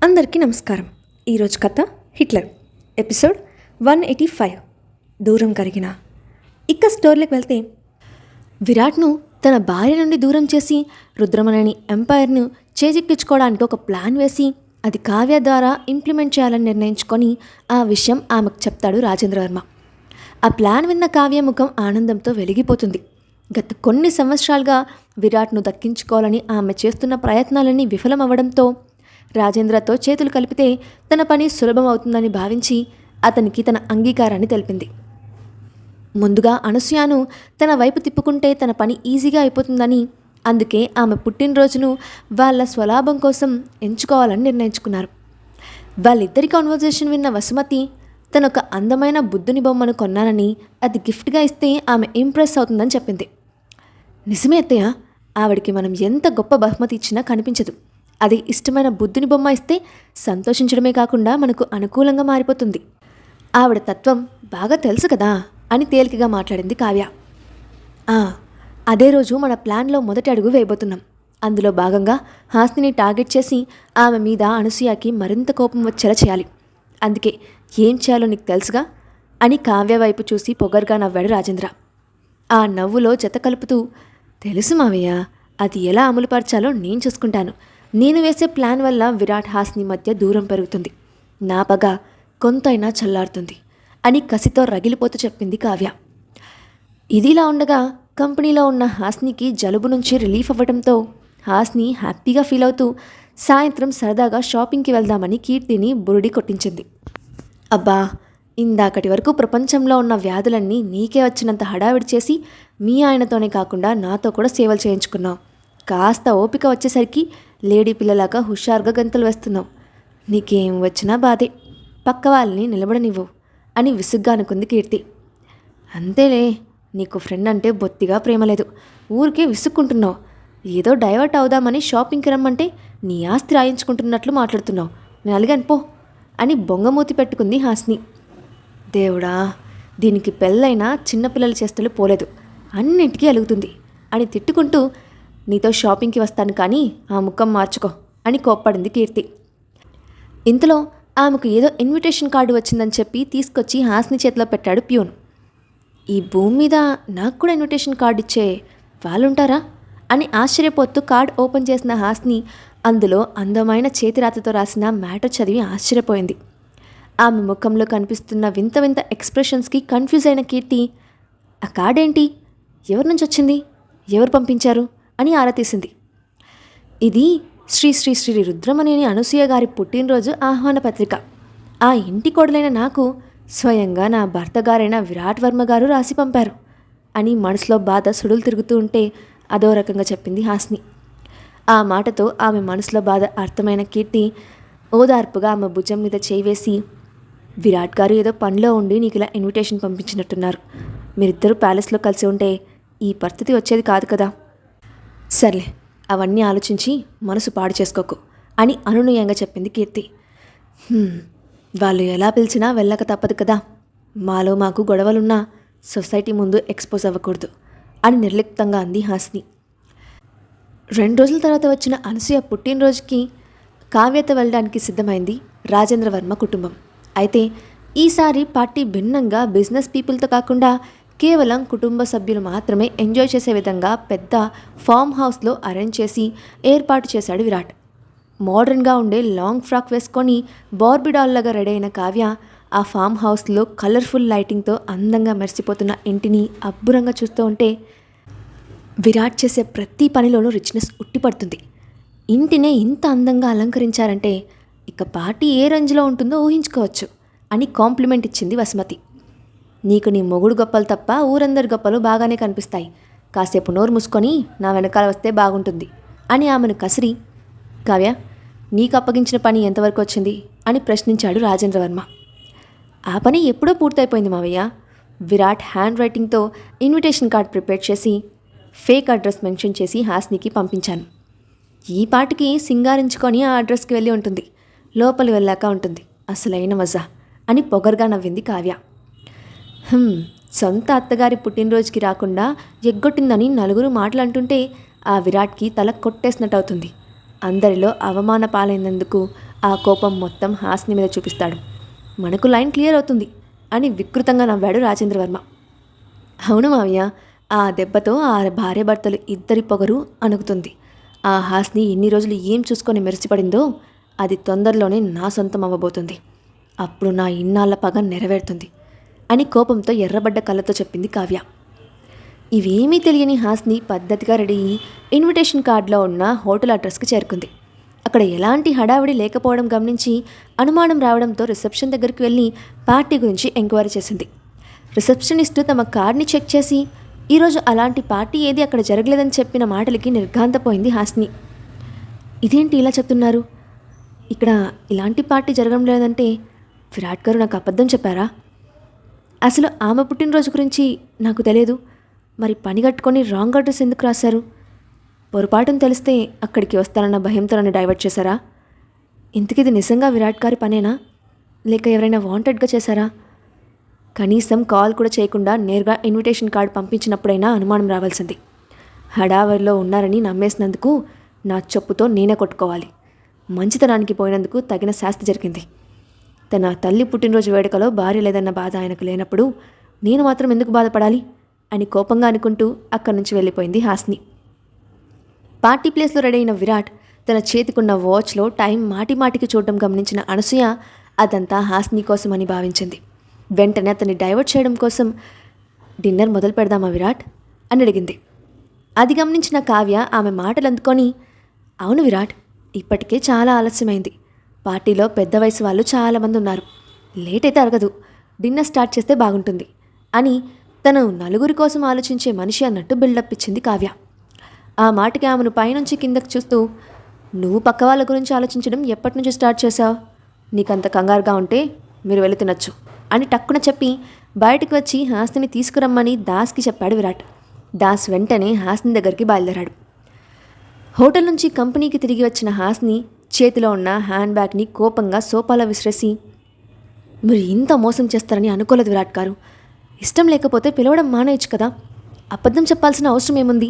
అందరికీ నమస్కారం. ఈరోజు కథ హిట్లర్ ఎపిసోడ్ 185 దూరం కరిగిన. ఇక స్టోరీలోకి వెళ్తే, విరాట్ను తన భార్య నుండి దూరం చేసి రుద్రమనేని ఎంపైర్ను చేజిక్కించుకోవడానికి ఒక ప్లాన్ వేసి అది కావ్య ద్వారా ఇంప్లిమెంట్ చేయాలని నిర్ణయించుకొని ఆ విషయం ఆమెకు చెప్తాడు రాజేంద్రవర్మ. ఆ ప్లాన్ విన్న కావ్య ముఖం ఆనందంతో వెలిగిపోతుంది. గత కొన్ని సంవత్సరాలుగా విరాట్ను దక్కించుకోవాలని ఆమె చేస్తున్న ప్రయత్నాలన్నీ విఫలమవ్వడంతో రాజేంద్రతో చేతులు కలిపితే తన పని సులభమవుతుందని భావించి అతనికి తన అంగీకారాన్ని తెలిపింది. ముందుగా అనసూయను తన వైపు తిప్పుకుంటే తన పని ఈజీగా అయిపోతుందని, అందుకే ఆమె పుట్టినరోజును వాళ్ళ స్వలాభం కోసం ఎంచుకోవాలని నిర్ణయించుకున్నారు. వాళ్ళిద్దరి కాన్వర్జేషన్ విన్న వసుమతి తనొక అందమైన బుద్ధుని బొమ్మను కొన్నానని, అది గిఫ్ట్గా ఇస్తే ఆమె ఇంప్రెస్ అవుతుందని చెప్పింది. నిజమే అత్తయ్య, ఆవిడికి మనం ఎంత గొప్ప బహుమతి ఇచ్చినా కనిపించదు. అది ఇష్టమైన బుద్ధుని బొమ్మ ఇస్తే సంతోషించడమే కాకుండా మనకు అనుకూలంగా మారిపోతుంది. ఆవిడ తత్వం బాగా తెలుసు కదా అని తేలికగా మాట్లాడింది కావ్య. అదే రోజు మన ప్లాన్లో మొదటి అడుగు వేయబోతున్నాం. అందులో భాగంగా హాస్నిని టార్గెట్ చేసి ఆమె మీద అనసూయకి మరింత కోపం వచ్చేలా చేయాలి. అందుకే ఏం చేయాలో నీకు తెలుసుగా అని కావ్య వైపు చూసి పొగరుగా నవ్వాడు రాజేంద్ర. ఆ నవ్వులో జత కలుపుతూ, తెలుసు మావయ్య, అది ఎలా అమలుపరచాలో నేను చూసుకుంటాను. నేను వేసే ప్లాన్ వల్ల విరాట్ హాస్ని మధ్య దూరం పెరుగుతుంది, నా పగ కొంతైనా చల్లారుతుంది అని కసితో రగిలిపోతూ చెప్పింది కావ్య. ఇదిలా ఉండగా కంపెనీలో ఉన్న హాస్నికి జలుబు నుంచి రిలీఫ్ అవ్వడంతో హాస్ని హ్యాపీగా ఫీల్ అవుతూ సాయంత్రం సరదాగా షాపింగ్కి వెళ్దామని కీర్తిని బురుడి కొట్టించింది. అబ్బా, ఇందాకటి వరకు ప్రపంచంలో ఉన్న వ్యాధులన్నీ నీకే వచ్చినంత హడావిడి చేసి మీ ఆయనతోనే కాకుండా నాతో కూడా సేవలు చేయించుకున్నావు. కాస్త ఓపిక వచ్చేసరికి లేడీ పిల్లలాగా హుషారుగా గంతులు వేస్తున్నావు. నీకేం వచ్చినా బాధే, పక్క వాళ్ళని నిలబడనివ్వు అని విసుగ్గా అనుకుంది కీర్తి. అంతేలే, నీకు ఫ్రెండ్ అంటే బొత్తిగా ప్రేమ లేదు, ఊరికే విసుక్కుంటున్నావు. ఏదో డైవర్ట్ అవుదామని షాపింగ్కి రమ్మంటే నీ ఆస్తి రాయించుకుంటున్నట్లు మాట్లాడుతున్నావు. నేను అలిగాను పో అని బొంగమూతి పెట్టుకుంది హాస్ని. దేవుడా, దీనికి పెళ్ళైనా చిన్నపిల్లల చేష్టలు పోలేదు, అన్నింటికీ అలుగుతుంది అని తిట్టుకుంటూ, నీతో షాపింగ్కి వస్తాను కానీ ఆ ముఖం మార్చుకో అని కోప్పడింది కీర్తి. ఇంతలో ఆమెకు ఏదో ఇన్విటేషన్ కార్డు వచ్చిందని చెప్పి తీసుకొచ్చి హాస్ని చేతిలో పెట్టాడు ప్యూన్. ఈ భూమి మీద నాకు కూడా ఇన్విటేషన్ కార్డు ఇచ్చే వాళ్ళుంటారా అని ఆశ్చర్యపోతూ కార్డు ఓపెన్ చేసిన హాస్ని అందులో అందమైన చేతిరాతతో రాసిన మ్యాటర్ చదివి ఆశ్చర్యపోయింది. ఆమె ముఖంలో కనిపిస్తున్న వింత వింత ఎక్స్ప్రెషన్స్కి కన్ఫ్యూజ్ అయిన కీర్తి, ఆ కార్డేంటి, ఎవరి నుంచి వచ్చింది, ఎవరు పంపించారు అని ఆరా తీసింది. ఇది శ్రీ శ్రీ శ్రీ రుద్రమనేని అనసూయ గారి పుట్టినరోజు ఆహ్వాన పత్రిక. ఆ ఇంటి కోడలైన నాకు స్వయంగా నా భర్త గారైన విరాట్ వర్మ గారు రాసి పంపారు అని మనసులో బాధ సుడులు తిరుగుతూ ఉంటే అదో రకంగా చెప్పింది హాస్ని. ఆ మాటతో ఆమె మనసులో బాధ అర్థమైన కీర్తి ఓదార్పుగా ఆమె భుజం మీద చేయి వేసి, విరాట్ గారు ఏదో పనిలో ఉండి నీకు ఇలా ఇన్విటేషన్ పంపించినట్టున్నారు. మీరిద్దరూ ప్యాలెస్లో కలిసి ఉంటే ఈ పరిస్థితి వచ్చేది కాదు కదా. సర్లే, అవన్నీ ఆలోచించి మనసు పాడు చేసుకోకు అని అనునయంగా చెప్పింది కీర్తి. వాళ్ళు ఎలా పిలిచినా వెళ్ళక తప్పదు కదా. మాలో మాకు గొడవలున్నా సొసైటీ ముందు ఎక్స్పోజ్ అవ్వకూడదు అని నిర్లిప్తంగా అంది హాస్ని. 2 రోజుల తర్వాత వచ్చిన అనసూయ పుట్టినరోజుకి కావ్యత వెళ్ళడానికి సిద్ధమైంది రాజేంద్రవర్మ కుటుంబం. అయితే ఈసారి పార్టీ భిన్నంగా బిజినెస్ పీపుల్తో కాకుండా కేవలం కుటుంబ సభ్యులు మాత్రమే ఎంజాయ్ చేసే విధంగా పెద్ద ఫామ్ హౌస్లో అరేంజ్ చేసి ఏర్పాటు చేశాడు విరాట్. మోడర్న్గా ఉండే లాంగ్ ఫ్రాక్ వేసుకొని బార్బిడాల్లాగా రెడీ అయిన కావ్య ఆ ఫామ్ హౌస్లో కలర్ఫుల్ లైటింగ్తో అందంగా మెరిసిపోతున్న ఇంటిని అబ్బురంగా చూస్తూ ఉంటే విరాట్ చేసే ప్రతి పనిలోనూ రిచ్నెస్ ఉట్టిపడుతుంది. ఇంటినే ఇంత అందంగా అలంకరించారంటే ఇక పార్టీ ఏ రేంజ్లో ఉంటుందో ఊహించుకోవచ్చు అని కాంప్లిమెంట్ ఇచ్చింది వసుమతి. నీకు నీ మొగుడు గొప్పలు తప్ప ఊరందరి గొప్పలు బాగానే కనిపిస్తాయి, కాసేపు నోరు మూసుకొని నా వెనకాల వస్తే బాగుంటుంది అని ఆమెను కసిరి, కావ్య, నీకు అప్పగించిన పని ఎంతవరకు వచ్చింది అని ప్రశ్నించాడు రాజేంద్రవర్మ. ఆ పని ఎప్పుడో పూర్తయిపోయింది మావయ్య. విరాట్ హ్యాండ్ రైటింగ్తో ఇన్విటేషన్ కార్డ్ ప్రిపేర్ చేసి ఫేక్ అడ్రస్ మెన్షన్ చేసి హాస్నికి పంపించాను. ఈ పాటికి సింగారించుకొని ఆ అడ్రస్కి వెళ్ళి ఉంటుంది, లోపలి వెళ్ళాక ఉంటుంది అసలైన మజా అని పొగరుగా నవ్వింది కావ్య. సొంత అత్తగారి పుట్టినరోజుకి రాకుండా ఎగ్గొట్టిందని నలుగురు మాటలంటుంటే ఆ విరాట్కి తల కొట్టేసినట్టు అవుతుంది. అందరిలో అవమాన పాలైనందుకు ఆ కోపం మొత్తం హాస్ని మీద చూపిస్తాడు. మనకు లైన్ క్లియర్ అవుతుంది అని వికృతంగా నవ్వాడు రాజేంద్రవర్మ. అవును మావయ్య, ఆ దెబ్బతో ఆ భార్యాభర్తలు ఇద్దరి పొగరు అణుగుతుంది. ఆ హాస్ని ఎన్ని రోజులు ఏం చూసుకొని మెరిసిపడిందో అది తొందరలోనే నా సొంతం అవ్వబోతుంది. అప్పుడు నా ఇన్నాళ్ల పగ నెరవేరుతుంది అని కోపంతో ఎర్రబడ్డ కళ్ళతో చెప్పింది కావ్య. ఇవేమీ తెలియని హాస్ని పద్ధతిగా రెడీ అయ్యి ఇన్విటేషన్ కార్డులో ఉన్న హోటల్ అడ్రస్కి చేరుకుంది. అక్కడ ఎలాంటి హడావిడి లేకపోవడం గమనించి అనుమానం రావడంతో రిసెప్షన్ దగ్గరికి వెళ్ళి పార్టీ గురించి ఎంక్వైరీ చేసింది. రిసెప్షనిస్టు తమ కార్డ్ని చెక్ చేసి ఈరోజు అలాంటి పార్టీ ఏది అక్కడ జరగలేదని చెప్పిన మాటలకి నిర్ఘాంతపోయింది హాస్ని. ఇదేంటి ఇలా చెప్తున్నారు? ఇక్కడ ఇలాంటి పార్టీ జరగడం లేదంటే విరాట్ గారు నాకు అబద్ధం చెప్పారా? అసలు ఆమె పుట్టినరోజు గురించి నాకు తెలియదు. మరి పని కట్టుకొని రాంగ్ అడ్రస్ ఎందుకు రాశారు? పొరపాటును తెలిస్తే అక్కడికి వస్తానన్న భయంతో నన్ను డైవర్ట్ చేశారా? ఇంతకిది నిజంగా విరాట్ గారి పనేనా, లేక ఎవరైనా వాంటెడ్గా చేశారా? కనీసం కాల్ కూడా చేయకుండా నేరుగా ఇన్విటేషన్ కార్డు పంపించినప్పుడైనా అనుమానం రావాల్సింది. హడావరిలో ఉన్నారని నమ్మేసినందుకు నా చెప్పుతో నేనే కొట్టుకోవాలి. మంచితనానికి పోయినందుకు తగిన శాస్తి జరిగింది. తన తల్లి పుట్టినరోజు వేడుకలో భార్య లేదన్న బాధ ఆయనకు లేనప్పుడు నేను మాత్రం ఎందుకు బాధపడాలి అని కోపంగా అనుకుంటూ అక్కడి నుంచి వెళ్ళిపోయింది హాస్ని. పార్టీ ప్లేస్లో రెడీ అయిన విరాట్ తన చేతికున్న వాచ్లో టైం మాటిమాటికి చూడడం గమనించిన అనసూయ అదంతా హాస్ని కోసమని భావించింది. వెంటనే అతన్ని డైవర్ట్ చేయడం కోసం, డిన్నర్ మొదలు పెడదామా విరాట్ అని అడిగింది. అది గమనించిన కావ్య ఆమె మాటలు అందుకొని, అవును విరాట్, ఇప్పటికే చాలా ఆలస్యమైంది. పార్టీలో పెద్ద వయసు వాళ్ళు చాలామంది ఉన్నారు. లేట్ అయితే అరగదు. డిన్నర్ స్టార్ట్ చేస్తే బాగుంటుంది అని తను నలుగురి కోసం ఆలోచించే మనిషి అన్నట్టు బిల్డప్ ఇచ్చింది కావ్య. ఆ మాటకి ఆమెను పైనుంచి కిందకు చూస్తూ, నువ్వు పక్క వాళ్ళ గురించి ఆలోచించడం ఎప్పటి నుంచి స్టార్ట్ చేశావు? నీకంత కంగారుగా ఉంటే మీరు వెళ్ళి తినొచ్చు అని టక్కున చెప్పి బయటకు వచ్చి హాస్ని తీసుకురమ్మని దాస్కి చెప్పాడు విరాట్. దాస్ వెంటనే హాస్ని దగ్గరికి బయలుదేరాడు. హోటల్ నుంచి కంపెనీకి తిరిగి వచ్చిన హాస్ని చేతిలో ఉన్న హ్యాండ్ బ్యాగ్ని కోపంగా సోఫాలో విసిరేసి, మీరు ఇంత మోసం చేస్తారని అనుకోలేదు విరాట్ గారు. ఇష్టం లేకపోతే పిలవడం మానేయచ్చు కదా. అబద్ధం చెప్పాల్సిన అవసరం ఏముంది?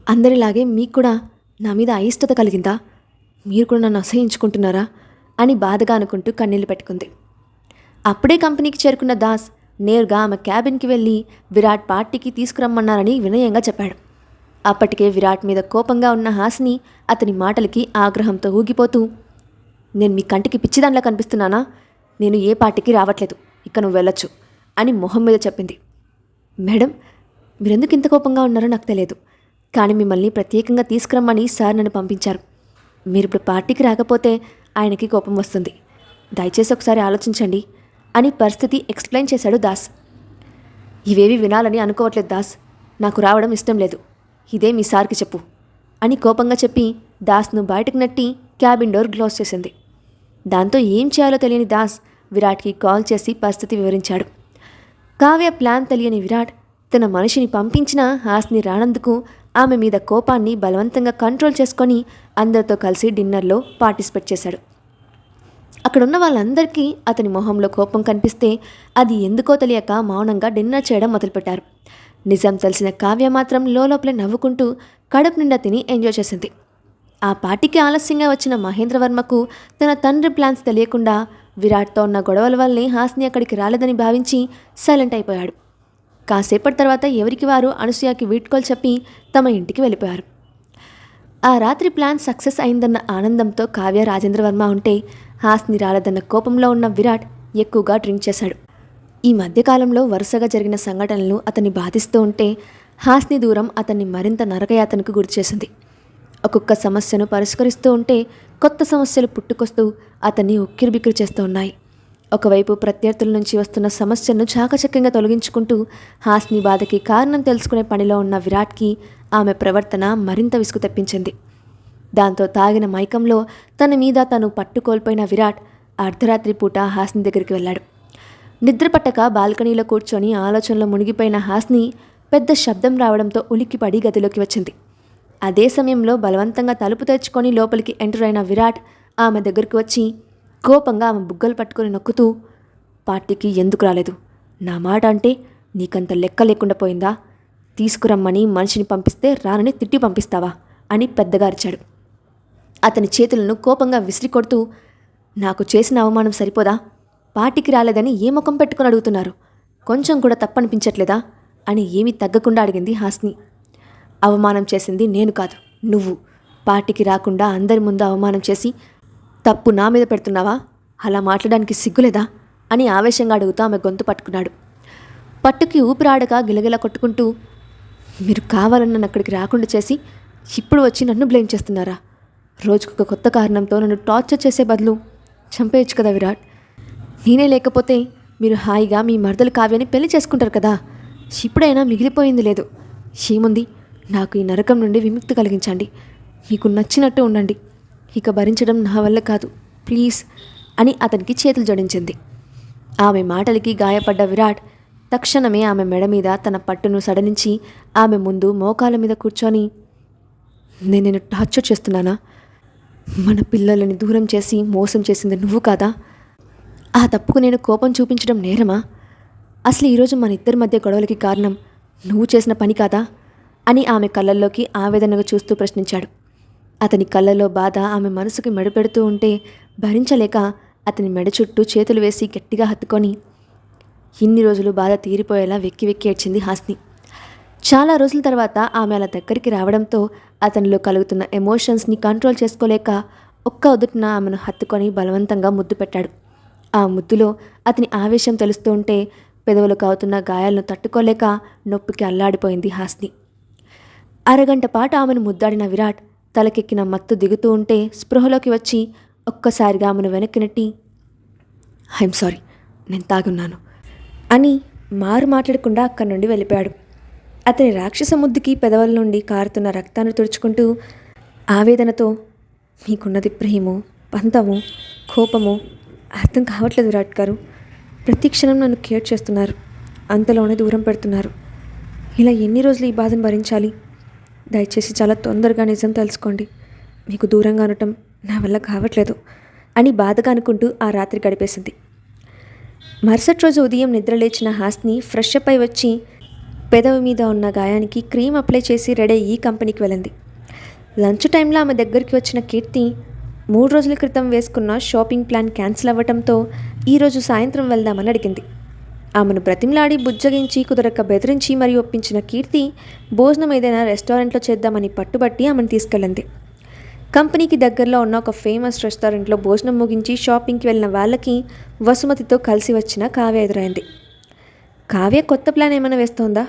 అందరిలాగే మీకు కూడా నా మీద అయిష్టత కలిగిందా? మీరు కూడా నన్ను అసహించుకుంటున్నారా అని బాధగా అనుకుంటూ కన్నీళ్లు పెట్టుకుంది. అప్పుడే కంపెనీకి చేరుకున్న దాస్ నేరుగా ఆమె క్యాబిన్కి వెళ్ళి విరాట్ పార్టీకి తీసుకురమ్మన్నారని వినయంగా చెప్పాడు. అప్పటికే విరాట్ మీద కోపంగా ఉన్న హాస్ని అతని మాటలకి ఆగ్రహంతో ఊగిపోతూ, నేను మీ కంటికి పిచ్చిదానిలా కనిపిస్తున్నానా? నేను ఏ పార్టీకి రావట్లేదు, ఇక నువ్వు వెళ్ళొచ్చు అని మొహం మీద చెప్పింది. మేడం, మీరెందుకు ఇంత కోపంగా ఉన్నారో నాకు తెలియదు, కానీ మిమ్మల్ని ప్రత్యేకంగా తీసుకురమ్మని సార్ నన్ను పంపించారు. మీరు ఇప్పుడు పార్టీకి రాకపోతే ఆయనకి కోపం వస్తుంది. దయచేసి ఒకసారి ఆలోచించండి అని పరిస్థితి ఎక్స్ప్లెయిన్ చేశాడు దాస్. ఇవేవి వినాలని అనుకోవట్లేదు దాస్, నాకు రావడం ఇష్టం లేదు. ఇదే మీ సార్కి చెప్పు అని కోపంగా చెప్పి దాస్ను బయటకు నెట్టి క్యాబిన్ డోర్ క్లోజ్ చేసింది. దాంతో ఏం చేయాలో తెలియని దాస్ విరాట్కి కాల్ చేసి పరిస్థితి వివరించాడు. కావ్య ప్లాన్ తెలియని విరాట్ తన మనిషిని పంపించిన హాస్ని రానందుకు ఆమె మీద కోపాన్ని బలవంతంగా కంట్రోల్ చేసుకొని అందరితో కలిసి డిన్నర్లో పార్టిసిపేట్ చేశాడు. అక్కడున్న వాళ్ళందరికీ అతని మొహంలో కోపం కనిపిస్తే అది ఎందుకో తెలియక మౌనంగా డిన్నర్ చేయడం మొదలుపెట్టారు. నిజం తెలిసిన కావ్య మాత్రం లోపలే నవ్వుకుంటూ కడుపు నిండా తిని ఎంజాయ్ చేసింది. ఆ పార్టీకి ఆలస్యంగా వచ్చిన మహేంద్రవర్మకు తన తండ్రి ప్లాన్స్ తెలియకుండా విరాట్తో ఉన్న గొడవల వల్లే హాస్ని అక్కడికి రాలేదని భావించి సైలెంట్ అయిపోయాడు. కాసేపటి తర్వాత ఎవరికి వారు అనసూయకి వీడ్కోలు చెప్పి తమ ఇంటికి వెళ్ళిపోయారు. ఆ రాత్రి ప్లాన్ సక్సెస్ అయిందన్న ఆనందంతో కావ్య రాజేంద్రవర్మ ఉంటే హాస్ని రాలేదన్న కోపంలో ఉన్న విరాట్ ఎక్కువగా డ్రింక్ చేశాడు. ఈ మధ్యకాలంలో వరుసగా జరిగిన సంఘటనలు అతన్ని బాధిస్తూ ఉంటే హాస్ని దూరం అతన్ని మరింత నరకయాతనకు గురిచేసింది. ఒక్కొక్క సమస్యను పరిష్కరిస్తూ ఉంటే కొత్త సమస్యలు పుట్టుకొస్తూ అతన్ని ఉక్కిరిబిక్కిరి చేస్తూ ఉన్నాయి. ఒకవైపు ప్రత్యర్థుల నుంచి వస్తున్న సమస్యను చాకచక్యంగా తొలగించుకుంటూ హాస్ని బాధకి కారణం తెలుసుకునే పనిలో ఉన్న విరాట్కి ఆమె ప్రవర్తన మరింత విసుగు తెప్పించింది. దాంతో తాగిన మైకంలో తన మీద తను పట్టుకోల్పోయిన విరాట్ అర్ధరాత్రి పూట హాస్ని దగ్గరికి వెళ్ళాడు. నిద్రపట్టక బాల్కనీలో కూర్చొని ఆలోచనలో మునిగిపోయిన హాస్ని పెద్ద శబ్దం రావడంతో ఉలిక్కిపడి గదిలోకి వచ్చింది. అదే సమయంలో బలవంతంగా తలుపు తెరుచుకొని లోపలికి ఎంటర్ అయిన విరాట్ ఆమె దగ్గరికి వచ్చి కోపంగా ఆమె బుగ్గలు పట్టుకొని నొక్కుతూ, పార్టీకి ఎందుకు రాలేదు? నా మాట అంటే నీకంత లెక్క లేకుండా పోయిందా? తీసుకురమ్మని మనిషిని పంపిస్తే రానని తిట్టి పంపిస్తావా అని పెద్దగా అరిచాడు. అతని చేతులను కోపంగా విసిరి కొడుతూ, నాకు చేసిన అవమానం సరిపోదా? పార్టీకి రాలేదని ఏ ముఖం పెట్టుకుని అడుగుతున్నారు? కొంచెం కూడా తప్పనిపించట్లేదా అని ఏమీ తగ్గకుండా అడిగింది హాస్ని. అవమానం చేసింది నేను కాదు, నువ్వు. పార్టీకి రాకుండా అందరి ముందు అవమానం చేసి తప్పు నా మీద పెడుతున్నావా? అలా మాట్లాడడానికి సిగ్గులేదా అని ఆవేశంగా అడుగుతూ ఆమె గొంతు పట్టుకున్నాడు. పట్టుకి ఊపిరాడక గిలగిల కొట్టుకుంటూ, మీరు కావాలని నన్ను అక్కడికి రాకుండా చేసి ఇప్పుడు వచ్చి నన్ను బ్లేమ్ చేస్తున్నారా? రోజుకొక కొత్త కారణంతో నన్ను టార్చర్ చేసే బదులు చంపేయచ్చు కదా విరాట్. నేనే లేకపోతే మీరు హాయిగా మీ మరదలు కావ్యాన్ని పెళ్లి చేసుకుంటారు కదా. ఇప్పుడైనా మిగిలిపోయింది లేదు. ఏముంది, నాకు ఈ నరకం నుండి విముక్తి కలిగించండి. మీకు నచ్చినట్టు ఉండండి. ఇక భరించడం నా వల్ల కాదు, ప్లీజ్ అని అతనికి చేతులు జోడించింది. ఆమె మాటలకి గాయపడ్డ విరాట్ తక్షణమే ఆమె మెడ మీద తన పట్టును సడలించి ఆమె ముందు మోకాల మీద కూర్చొని, నేను టార్చర్ చేస్తున్నానా? మన పిల్లలని దూరం చేసి మోసం చేసింది నువ్వు కాదా? ఆ తప్పుకు నేను కోపం చూపించడం నేరమా? అసలు ఈరోజు మన ఇద్దరి మధ్య గొడవలకి కారణం నువ్వు చేసిన పని కాదా అని ఆమె కళ్ళల్లోకి ఆవేదనగా చూస్తూ ప్రశ్నించాడు. అతని కళ్ళల్లో బాధ ఆమె మనసుకి మెడపెడుతూ ఉంటే భరించలేక అతని మెడ చుట్టూ చేతులు వేసి గట్టిగా హత్తుకొని ఇన్ని రోజులు బాధ తీరిపోయేలా వెక్కి వెక్కి ఏడ్చింది హాస్ని. చాలా రోజుల తర్వాత ఆమె అలా దగ్గరికి రావడంతో అతనిలో కలుగుతున్న ఎమోషన్స్ని కంట్రోల్ చేసుకోలేక ఒక్క ఉదుటిన ఆమెను హత్తుకొని బలవంతంగా ముద్దు పెట్టాడు. ఆ ముద్దులో అతని ఆవేశం తెలుస్తూ ఉంటే పెదవులకు అవుతున్న గాయాలను తట్టుకోలేక నొప్పికి అల్లాడిపోయింది హాస్ని. అరగంట పాటు ఆమెను ముద్దాడిన విరాట్ తలకెక్కిన మత్తు దిగుతూ ఉంటే స్పృహలోకి వచ్చి ఒక్కసారిగా ఆమెను వెనక్కి నెట్టి, ఐఎమ్ సారీ, నేను తాగున్నాను అని మారు మాట్లాడకుండా అక్కడి నుండి వెళ్ళిపోయాడు. అతని రాక్షస ముద్దుకి పెదవుల నుండి కారుతున్న రక్తాన్ని తుడుచుకుంటూ ఆవేదనతో, మీకున్నది ప్రేమో, పంతమో, కోపమో అర్థం కావట్లేదు విరాట్ గారు. ప్రతి క్షణం నన్ను కేర్ చేస్తున్నారు, అంతలోనే దూరం పెడుతున్నారు. ఇలా ఎన్ని రోజులు ఈ బాధను భరించాలి? దయచేసి చాలా తొందరగా నిజం తెలుసుకోండి. మీకు దూరంగా ఉండటం నా వల్ల కావట్లేదు అని బాధగా అనుకుంటూ ఆ రాత్రి గడిపేసింది. మరుసటి రోజు ఉదయం నిద్రలేచిన హాస్ని ఫ్రెష్ అప్ అయి వచ్చి పెదవి మీద ఉన్న గాయానికి క్రీమ్ అప్లై చేసి రెడీ అయ్యి కంపెనీకి వెళ్ళింది. లంచ్ టైంలో ఆమె దగ్గరికి వచ్చిన కీర్తి 3 రోజుల క్రితం వేసుకున్న షాపింగ్ ప్లాన్ క్యాన్సిల్ అవ్వడంతో ఈరోజు సాయంత్రం వెళ్దామని అడిగింది. ఆమెను బ్రతిమలాడి బుజ్జగించి కుదరక బెదిరించి మరీ ఒప్పించిన కీర్తి భోజనం ఏదైనా రెస్టారెంట్లో చేద్దామని పట్టుబట్టి ఆమెను తీసుకెళ్ళింది. కంపెనీకి దగ్గరలో ఉన్న ఒక ఫేమస్ రెస్టారెంట్లో భోజనం ముగించి షాపింగ్కి వెళ్ళిన వాళ్ళకి వసుమతితో కలిసి వచ్చిన కావ్య ఎదురైంది. కావ్య కొత్త ప్లాన్ ఏమైనా వేస్తోందా?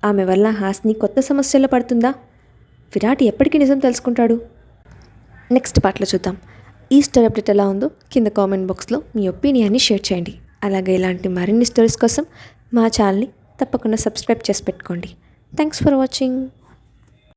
ఆమె వల్ల హాస్ని కొత్త సమస్యల్లో పడుతుందా? విరాట్ ఎప్పటికీ నిజం తెలుసుకుంటాడు? నెక్స్ట్ పార్ట్లో చూద్దాం. ఈ స్టోరీ అప్డేట్ ఎలా ఉందో కింద కామెంట్ బాక్స్లో మీ ఒపీనియన్ని షేర్ చేయండి. అలాగే ఇలాంటి మరిన్ని స్టోరీస్ కోసం మా ఛానల్ని తప్పకుండా సబ్స్క్రైబ్ చేసి పెట్టుకోండి. Thanks for watching.